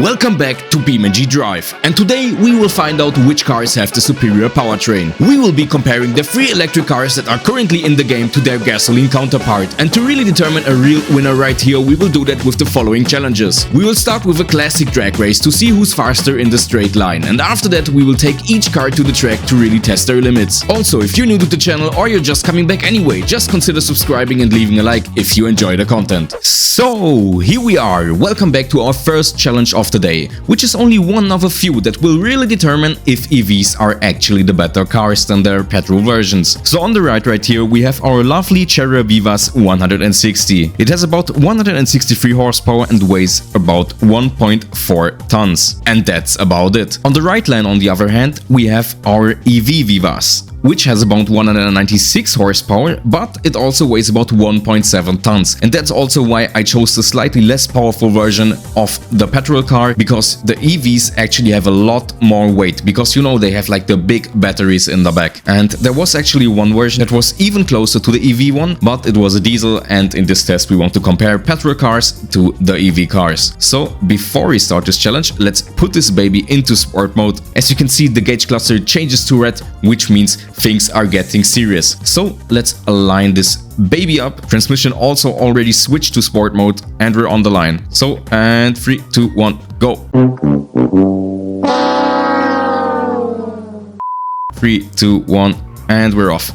Welcome back to BeamNG.drive, and today we will find out which cars have the superior powertrain. We will be comparing the 3 electric cars that are currently in the game to their gasoline counterpart, and to really determine a real winner right here, we will do that with the following challenges. We will start with a classic drag race to see who's faster in the straight line, and after that we will take each car to the track to really test their limits. Also, if you're new to the channel or you're just coming back anyway, just consider subscribing and leaving a like if you enjoy the content. So, here we are, welcome back to our first challenge of the day, which is only one of a few that will really determine if EVs are actually the better cars than their petrol versions. So on the right here we have our lovely Cherry Vivace 160. It has about 163 horsepower and weighs about 1.4 tons. And that's about it. On the right line, on the other hand, we have our EV Vivace, which has about 196 horsepower, but it also weighs about 1.7 tons. And that's also why I chose the slightly less powerful version of the petrol car, because the EVs actually have a lot more weight, because you know they have like the big batteries in the back. And there was actually one version that was even closer to the EV one, but it was a diesel, and in this test we want to compare petrol cars to the EV cars. So before we start this challenge, let's put this baby into sport mode. As you can see, the gauge cluster changes to red, which means things are getting serious. So let's align this baby up. Transmission also already switched to sport mode, and we're on the line. So, and 3, 2, 1, go. 3, 2, 1, and we're off.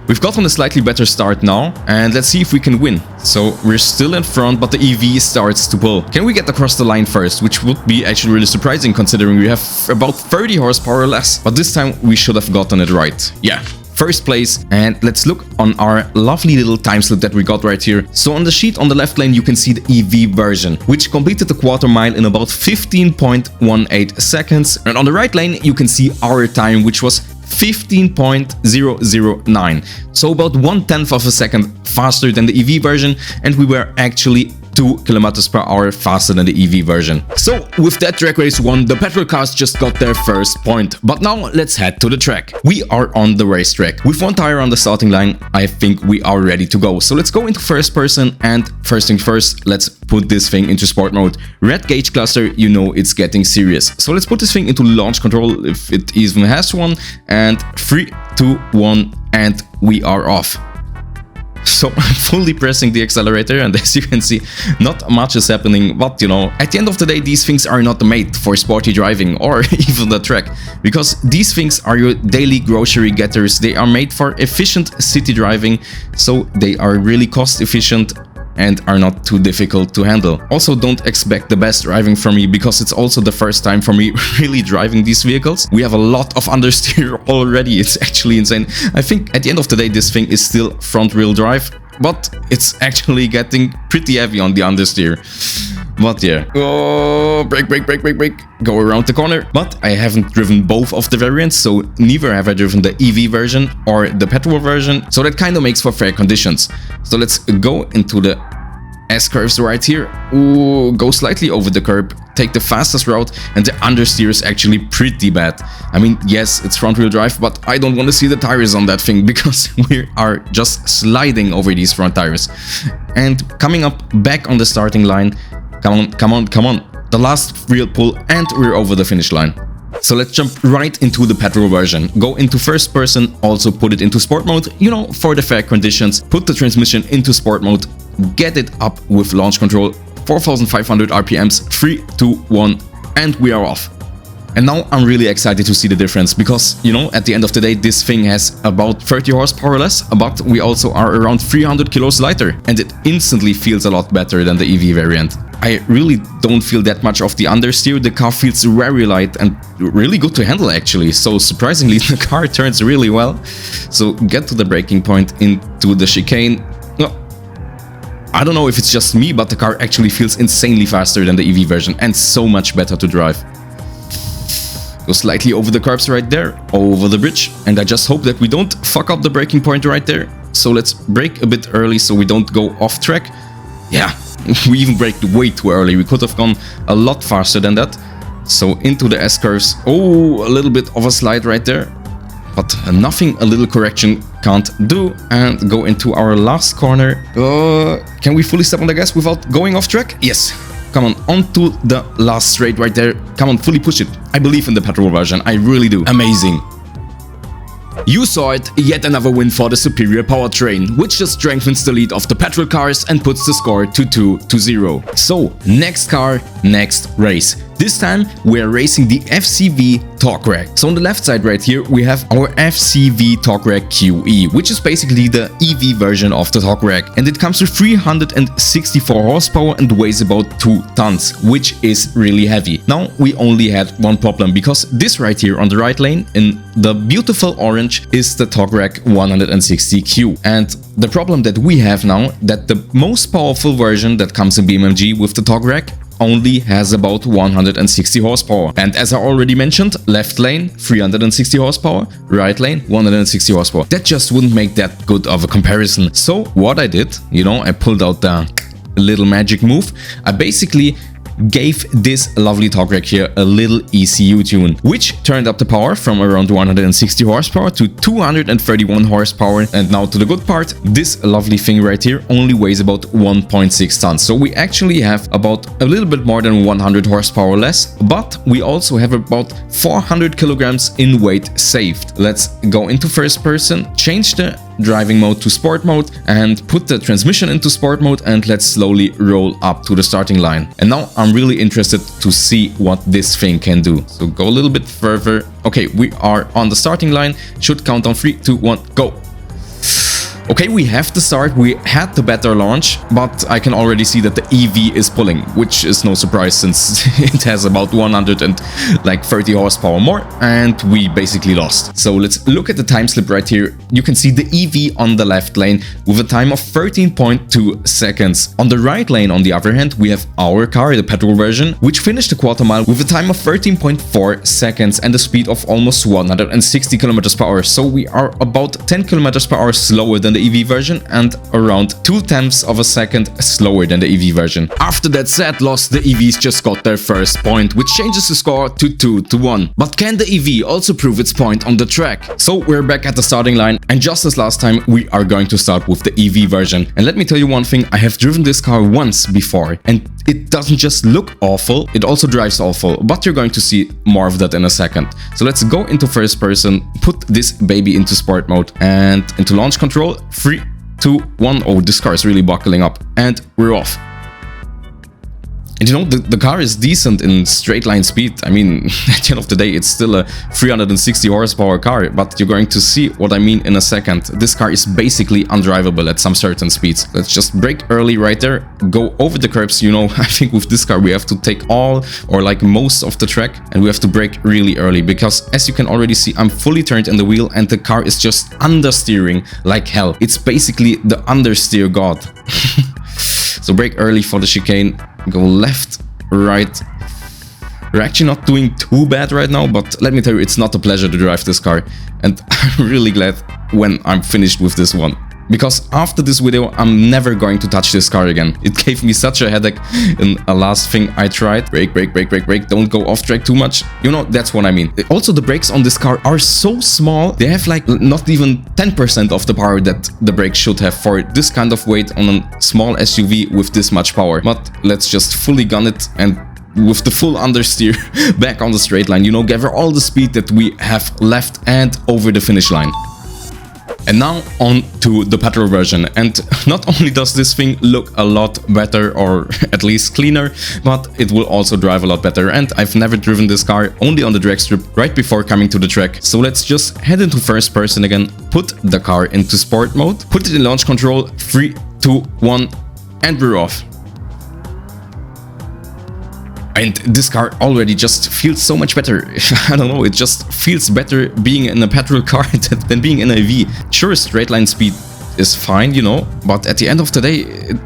We've gotten a slightly better start now, and let's see if we can win. So we're still in front, but the EV starts to pull. Can we get across the line first? Which would be actually really surprising considering we have about 30 horsepower less. But this time we should have gotten it right. Yeah. First place, and let's look on our lovely little time slip that we got right here. So on the sheet on the left lane you can see the EV version, which completed the quarter mile in about 15.18 seconds, and on the right lane you can see our time, which was 15.009, so about 1/10 of a second faster than the EV version, and we were actually 2 kilometers per hour faster than the EV version. So with that drag race won, the petrol cars just got their first point. But now let's head to the track. We are on the racetrack. With 1 tire on the starting line, I think we are ready to go. So let's go into first person, and first thing first, let's put this thing into sport mode. Red gauge cluster, you know it's getting serious. So let's put this thing into launch control, if it even has one, and 3, 2, 1, and we are off. So I'm fully pressing the accelerator, and as you can see, not much is happening, but you know, at the end of the day, these things are not made for sporty driving or even the track, because these things are your daily grocery getters. They are made for efficient city driving, so they are really cost efficient and are not too difficult to handle. Also, don't expect the best driving from me, because it's also the first time for me really driving these vehicles. We have a lot of understeer already, it's actually insane. I think at the end of the day this thing is still front wheel drive, but it's actually getting pretty heavy on the understeer. But yeah, oh, brake, go around the corner. But I haven't driven both of the variants, so neither have I driven the EV version or the petrol version, so that kind of makes for fair conditions. So let's go into the S-curves right here. Ooh, go slightly over the curb, take the fastest route, and the understeer is actually pretty bad. I mean, yes, it's front wheel drive, but I don't want to see the tires on that thing, because we are just sliding over these front tires. And coming up back on the starting line, come on. The last real pull, and we're over the finish line. So let's jump right into the petrol version. Go into first person, also put it into sport mode, you know, for the fair conditions. Put the transmission into sport mode, get it up with launch control, 4,500 RPMs, 3, 2, 1, and we are off. And now I'm really excited to see the difference, because, you know, at the end of the day, this thing has about 30 horsepower less, but we also are around 300 kilos lighter, and it instantly feels a lot better than the EV variant. I really don't feel that much of the understeer. The car feels very light and really good to handle actually. So surprisingly, the car turns really well. So get to the braking point into the chicane. No, I don't know if it's just me, but the car actually feels insanely faster than the EV version and so much better to drive. Go slightly over the curbs right there, over the bridge, and I just hope that we don't fuck up the braking point right there. So let's brake a bit early so we don't go off track. Yeah. We even braked way too early. We could have gone a lot faster than that. So into the S-curves. Oh, a little bit of a slide right there. But nothing a little correction can't do. And go into our last corner. Can we fully step on the gas without going off track? Yes. Come on, onto the last straight right there. Come on, fully push it. I believe in the petrol version. I really do. Amazing. You saw it, yet another win for the superior powertrain, which just strengthens the lead of the petrol cars and puts the score to 2-0. So, next car, next race. This time, we are racing the FCV Tograc. So on the left side right here, we have our FCV Tograc QE, which is basically the EV version of the Tograc. And it comes with 364 horsepower and weighs about 2 tons, which is really heavy. Now, we only had one problem, because this right here on the right lane, in the beautiful orange, is the Tograc 160Q. And the problem that we have now, that the most powerful version that comes in BeamNG with the Tograc only has about 160 horsepower. And as I already mentioned, left lane 360 horsepower, right lane 160 horsepower. That just wouldn't make that good of a comparison. So what I did, you know, I pulled out the little magic move. I basically gave this lovely Tograc here a little ECU tune, which turned up the power from around 160 horsepower to 231 horsepower. And now to the good part, this lovely thing right here only weighs about 1.6 tons. So we actually have about a little bit more than 100 horsepower less, but we also have about 400 kilograms in weight saved. Let's go into first person, change the driving mode to sport mode and put the transmission into sport mode, and let's slowly roll up to the starting line. And now I'm really interested to see what this thing can do. So go a little bit further. Okay, we are on the starting line. Should count on 3, 2, 1, go. Okay, we have the start, we had the better launch, but I can already see that the EV is pulling, which is no surprise since it has about 130 horsepower more, and we basically lost. So let's look at the time slip right here. You can see the EV on the left lane with a time of 13.2 seconds. On the right lane, on the other hand, we have our car, the petrol version, which finished the quarter mile with a time of 13.4 seconds and a speed of almost 160 kilometers per hour. So we are about 10 kilometers per hour slower than the EV version and around 0.2 of a second slower than the EV version. After that sad loss, the EVs just got their first point, which changes the score to 2-1. But can the EV also prove its point on the track? So we're back at the starting line, and just as last time, we are going to start with the EV version. And let me tell you one thing, I have driven this car once before, and it doesn't just look awful, it also drives awful, but you're going to see more of that in a second. So let's go into first person, put this baby into sport mode and into launch control. 3, 2, 1. Oh, this car is really buckling up, and we're off. And you know, the car is decent in straight line speed. I mean, at the end of the day, it's still a 360 horsepower car, but you're going to see what I mean in a second. This car is basically undrivable at some certain speeds. Let's just brake early right there, go over the curbs. You know, I think with this car, we have to take all or like most of the track, and we have to brake really early because, as you can already see, I'm fully turned in the wheel and the car is just understeering like hell. It's basically the understeer god. So brake early for the chicane, go left, right. We're actually not doing too bad right now, but let me tell you, it's not a pleasure to drive this car. And I'm really glad when I'm finished with this one. Because after this video, I'm never going to touch this car again. It gave me such a headache in a last thing I tried. Brake, brake, brake, brake, brake. Don't go off track too much. You know, that's what I mean. Also, the brakes on this car are so small. They have like not even 10% of the power that the brakes should have for this kind of weight on a small SUV with this much power. But let's just fully gun it and with the full understeer back on the straight line. You know, gather all the speed that we have left and over the finish line. And now on to the petrol version, and not only does this thing look a lot better, or at least cleaner, but it will also drive a lot better. And I've never driven this car, only on the drag strip right before coming to the track. So let's just head into first person again, put the car into sport mode, put it in launch control, 3, 2, 1, and we're off. And this car already just feels so much better. I don't know, it just feels better being in a petrol car than being in a EV. Sure, straight line speed is fine, you know, but at the end of the day, it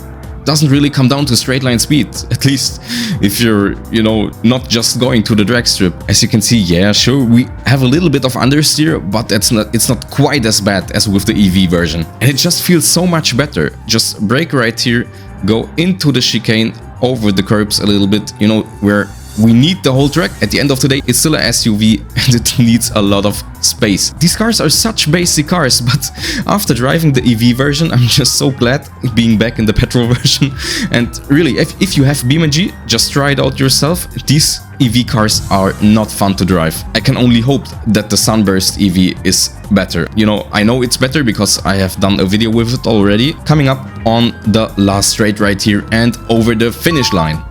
doesn't really come down to straight line speed. At least if you're, you know, not just going to the drag strip. As you can see, yeah, sure, we have a little bit of understeer, but it's not quite as bad as with the EV version. And it just feels so much better. Just brake right here, go into the chicane, over the curbs a little bit. You know, we're We need the whole track. At the end of the day, it's still a SUV and it needs a lot of space. These cars are such basic cars, but after driving the EV version, I'm just so glad being back in the petrol version. And really, if you have BeamNG, just try it out yourself. These EV cars are not fun to drive. I can only hope that the Sunburst EV is better. You know, I know it's better because I have done a video with it already. Coming up on the last straight right here and over the finish line.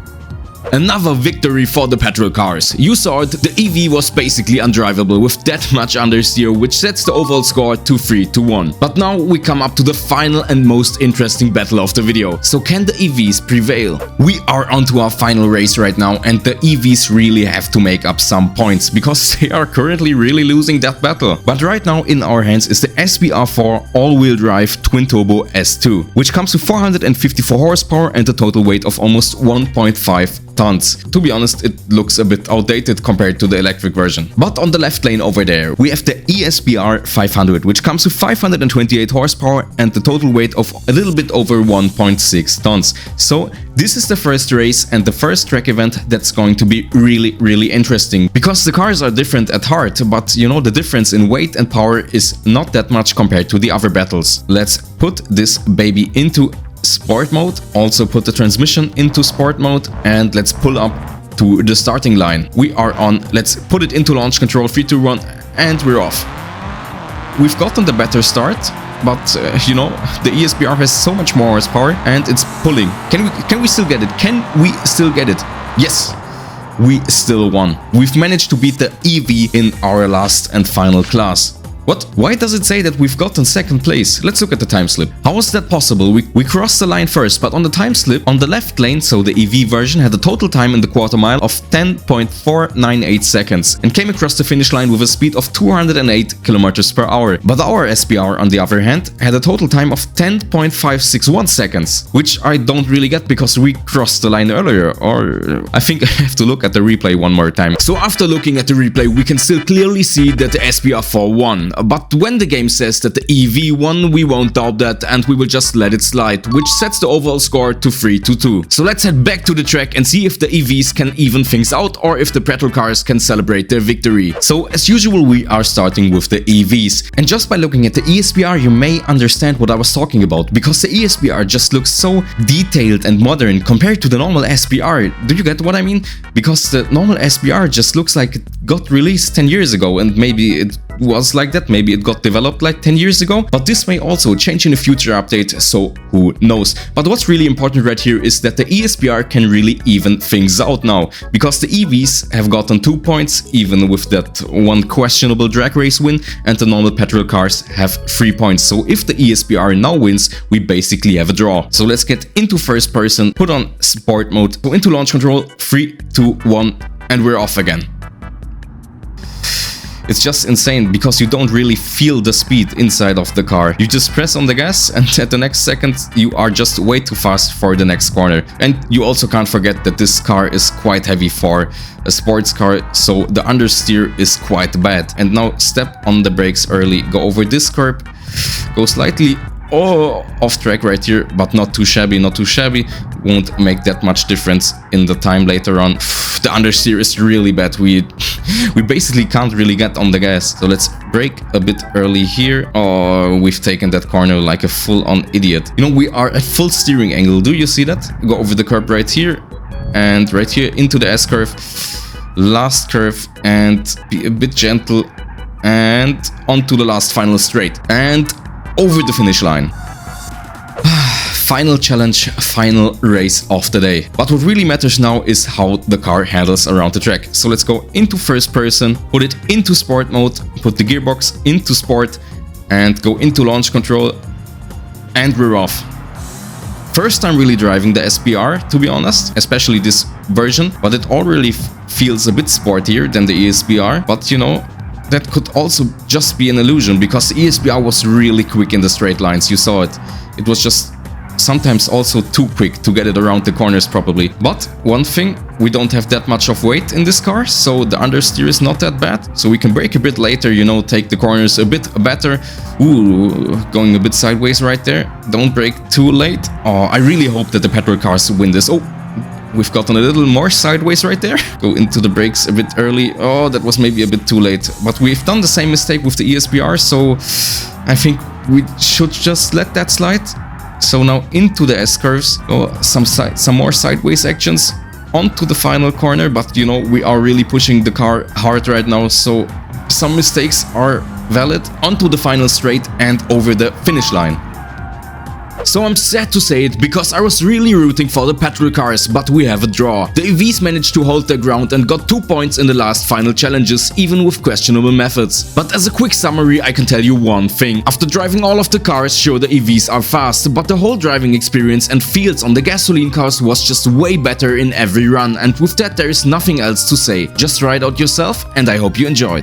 Another victory for the petrol cars. You saw it, the EV was basically undrivable with that much understeer, which sets the overall score to 3-1. But now we come up to the final and most interesting battle of the video. So can the EVs prevail? We are onto our final race right now and the EVs really have to make up some points because they are currently really losing that battle. But right now in our hands is the SBR4 all-wheel drive twin-turbo S2, which comes with 454 horsepower and a total weight of almost 1.5 tons. To be honest, it looks a bit outdated compared to the electric version. But on the left lane over there, we have the ESBR 500, which comes with 528 horsepower and the total weight of a little bit over 1.6 tons. So this is the first race and the first track event that's going to be really interesting. Because the cars are different at heart, but you know, the difference in weight and power is not that much compared to the other battles. Let's put this baby into sport mode, also put the transmission into sport mode, and let's pull up to the starting line. We are on, let's put it into launch control, 3, 2, 1, and we're off. We've gotten the better start, but you know, the ESBR has so much more horsepower and it's pulling. Can we still get it? Can we still get it? Yes, we still won. We've managed to beat the EV in our last and final class. What? Why does it say that we've gotten second place? Let's look at the time slip. How is that possible? We crossed the line first, but on the time slip, on the left lane, so the EV version had a total time in the quarter mile of 10.498 seconds and came across the finish line with a speed of 208 kilometers per hour. But our SBR, on the other hand, had a total time of 10.561 seconds, which I don't really get because we crossed the line earlier, or I think I have to look at the replay one more time. So after looking at the replay, we can still clearly see that the SBR4 won. But when the game says that the EV won, we won't doubt that and we will just let it slide, which sets the overall score to 3-2. So let's head back to the track and see if the EVs can even things out or if the petrol cars can celebrate their victory. So as usual, we are starting with the EVs. And just by looking at the ESBR, you may understand what I was talking about, because the ESBR just looks so detailed and modern compared to the normal SBR. Do you get what I mean? Because the normal SBR just looks like it got released 10 years ago, and maybe it was like that, maybe it got developed like 10 years ago, but this may also change in a future update, so who knows. But what's really important right here is that the ESBR can really even things out now, because the EVs have gotten 2 points, even with that one questionable drag race win, and the normal petrol cars have 3 points. So if the ESBR now wins, we basically have a draw. So let's get into first person, put on sport mode, go into launch control, 3, 2, 1, and we're off again. It's just insane because you don't really feel the speed inside of the car. You just press on the gas and at the next second you are just way too fast for the next corner. And you also can't forget that this car is quite heavy for a sports car, so the understeer is quite bad. And now step on the brakes early, go over this curb, go slightly off track right here, but not too shabby, not too shabby. Won't make that much difference in the time later on. The understeer is really bad. We basically can't really get on the gas. So let's brake a bit early here. Oh, we've taken that corner like a full-on idiot. You know, we are at full steering angle. Do you see that? Go over the curb right here and right here into the S-curve. Last curve and be a bit gentle and onto the last final straight and over the finish line. Final challenge, final race of the day. But what really matters now is how the car handles around the track. So let's go into first person, put it into sport mode, put the gearbox into sport and go into launch control, and we're off. First time really driving the SBR, to be honest, especially this version, but it already feels a bit sportier than the ESBR. But you know, that could also just be an illusion, because the ESBR was really quick in the straight lines. You saw it. It was just sometimes also too quick to get it around the corners probably. But one thing, we don't have that much of weight in this car, so the understeer is not that bad. So we can brake a bit later, you know, take the corners a bit better. Ooh, going a bit sideways right there. Don't brake too late. Oh, I really hope that the petrol cars win this. Oh, we've gotten a little more sideways right there. Go into the brakes a bit early. Oh, that was maybe a bit too late. But we've done the same mistake with the ESBR, so I think we should just let that slide. So now into the S-curves. Oh, some more sideways actions onto the final corner. But you know, we are really pushing the car hard right now, so some mistakes are valid. Onto the final straight and over the finish line. So I'm sad to say it, because I was really rooting for the petrol cars, but we have a draw. The EVs managed to hold their ground and got 2 points in the last final challenges, even with questionable methods. But as a quick summary, I can tell you one thing. After driving all of the cars, sure, the EVs are fast, but the whole driving experience and feels on the gasoline cars was just way better in every run, and with that there is nothing else to say. Just try it out yourself, and I hope you enjoyed.